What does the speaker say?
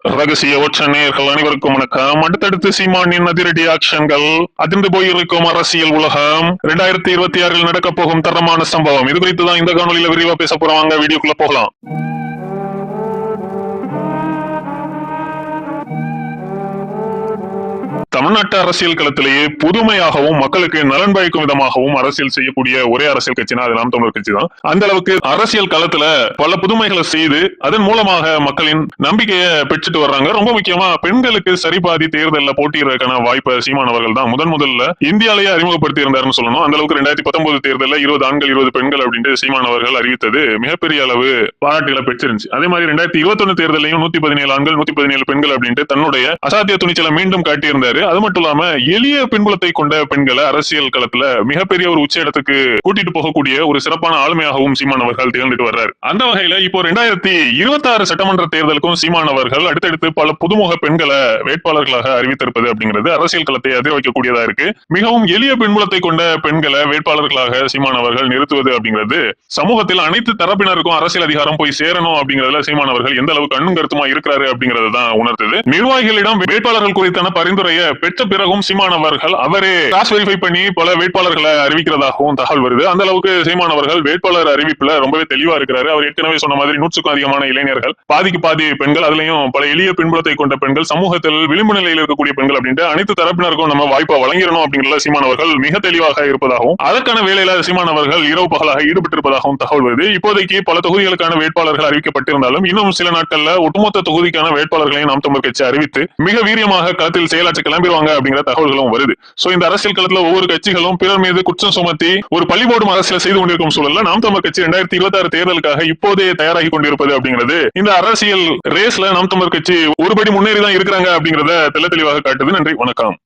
ரகசிய ஒற்ற நேயர்கள் அனைவருக்கும் வணக்கம். அடுத்தடுத்து சீமானின் அதிரடி ஆக்ஷன்கள், அதிர்ந்து போயிருக்கும் அரசியல் உலகம், 2026 நடக்க போகும் தரமான சம்பவம், இது குறித்து தான் இந்த காணொலியில விரிவா பேச போறாங்க. வீடியோக்குள்ள போகலாம். தமிழ்நாட்டு அரசியல் களத்திலேயே புதுமையாகவும் மக்களுக்கு நலன் பயக்கும் விதமாகவும் அரசியல் செய்யக்கூடிய ஒரே அரசியல் கட்சினா அது நாம் தமிழர் கட்சி தான். அந்த அளவுக்கு அரசியல் களத்துல பல புதுமைகளை செய்து அதன் மூலமாக மக்களின் நம்பிக்கையை பெற்றுட்டு வர்றாங்க. ரொம்ப முக்கியமா பெண்களுக்கு சரிபாதி தேர்தலில் போட்டியிடறதுக்கான வாய்ப்பை சீமானவர்கள் தான் முதல்ல இந்தியாலேயே அறிமுகப்படுத்தி இருந்தாருன்னு சொல்லணும். அந்த அளவுக்கு 2019 தேர்தலில் 20 ஆண்கள் 20 பெண்கள் அப்படின்ட்டு சீமானவர்கள் அறிவித்தது மிகப்பெரிய அளவு பாராட்டுகளை பெற்றிருந்துச்சு. அதே மாதிரி 2021 தேர்தலையும் 117 ஆண்கள் 117 பெண்கள் அப்படின்ட்டு தன்னுடைய அசாத்திய துணிச்சலை மீண்டும் காட்டியிருந்தாரு. அது மட்டும் இல்லாம எளிய பின்புலத்தை கொண்ட பெண்களை அரசியல் களத்துல மிகப்பெரிய ஒரு உச்ச இடத்துக்கு கூட்டிட்டு போகக்கூடிய ஒரு சிறப்பான ஆளுமையாகவும் சீமானவர்கள் திகழ்ந்துட்டு வர்றாரு. அந்த வகையில இப்போ 2026 சட்டமன்ற தேர்தலுக்கும் சீமானவர்கள் அடுத்தடுத்து பல புதுமுக பெண்களை வேட்பாளர்களாக அறிவித்திருப்பது அப்படிங்கிறது அரசியல் களத்தை அதிர வைக்கக்கூடியதா இருக்கு. மிகவும் எளிய பின்புலத்தை கொண்ட பெண்களை வேட்பாளர்களாக சீமானவர்கள் நிறுத்துவது அப்படிங்கிறது சமூகத்தில் அனைத்து தரப்பினருக்கும் அரசியல் அதிகாரம் போய் சேரணும் அப்படிங்கறதுல சீமானவர்கள் எந்த அளவுக்கு கண்ணும் கருத்துமா இருக்கிறாரு அப்படிங்கறது தான் உணர்த்தது. நிர்வாகிகளிடம் வேட்பாளர்கள் குறித்தான பரிந்துரையை பெற்ற பிறகும் சீமானவர்கள் அவரே கிராஸ் வெரிஃபை பண்ணி பல வேட்பாளர்களை அறிவிக்கிறதாகவும் தகவல் வருது. அந்த அளவுக்கு சீமானவர்கள் வேட்பாளர் அறிவிப்புல ரொம்பவே தெளிவா இருக்கிறாரு. அவர் ஏற்கனவே சொன்ன மாதிரி 100க்கும் அதிகமான இளைஞர்கள், பாதிக்கு பாதி பெண்கள், அதுலயும் பல எளிய பின்புலத்தை கொண்ட பெண்கள், சமூகத்தில் விளிம்பு நிலையில் இருக்கக்கூடிய பெண்கள் அப்படின்ட்டு அனைத்து தரப்பினருக்கும் நம்ம வாய்ப்பை வழங்கிடணும் அப்படிங்கிறத சீமானவர்கள் மிக தெளிவாக இருப்பதாகவும் அதற்கான வேலையில சீமானவர்கள் இரவு பகலாக ஈடுபட்டிருப்பதாகவும் தகவல் வருது. இப்போதைக்கு பல தொகுதிகளுக்கான வேட்பாளர்கள் அறிவிக்கப்பட்டிருந்தாலும் இன்னும் சில நாட்கள்ல ஒட்டுமொத்த தொகுதிக்கான வேட்பாளர்களையும் நாம் தமிழர் கட்சி அறிவித்து மிக வீரியமாக களத்தில் செயலாற்ற கிளம்பிடுவாங்க அப்படிங்கிற தகவல்களும் வருது. சோ இந்த அரசியல் களத்துல ஒவ்வொரு கட்சிகளும் பிறர் மீது குற்றம் சுமத்தி ஒரு பழி போடும் அரசியல் செய்து கொண்டிருக்கும் சூழல்ல நாம் தமிழர் கட்சி 2026 தேர்தலுக்காக இப்போதே தயாராகி கொண்டிருப்பது அப்படிங்கிறது இந்த அரசியல் ரேஸ்ல நாம் தமிழர் கட்சி ஒருபடி முன்னேறி தான் இருக்கிறாங்க அப்படிங்கறத தெளிவாக காட்டுது. நன்றி, வணக்கம்.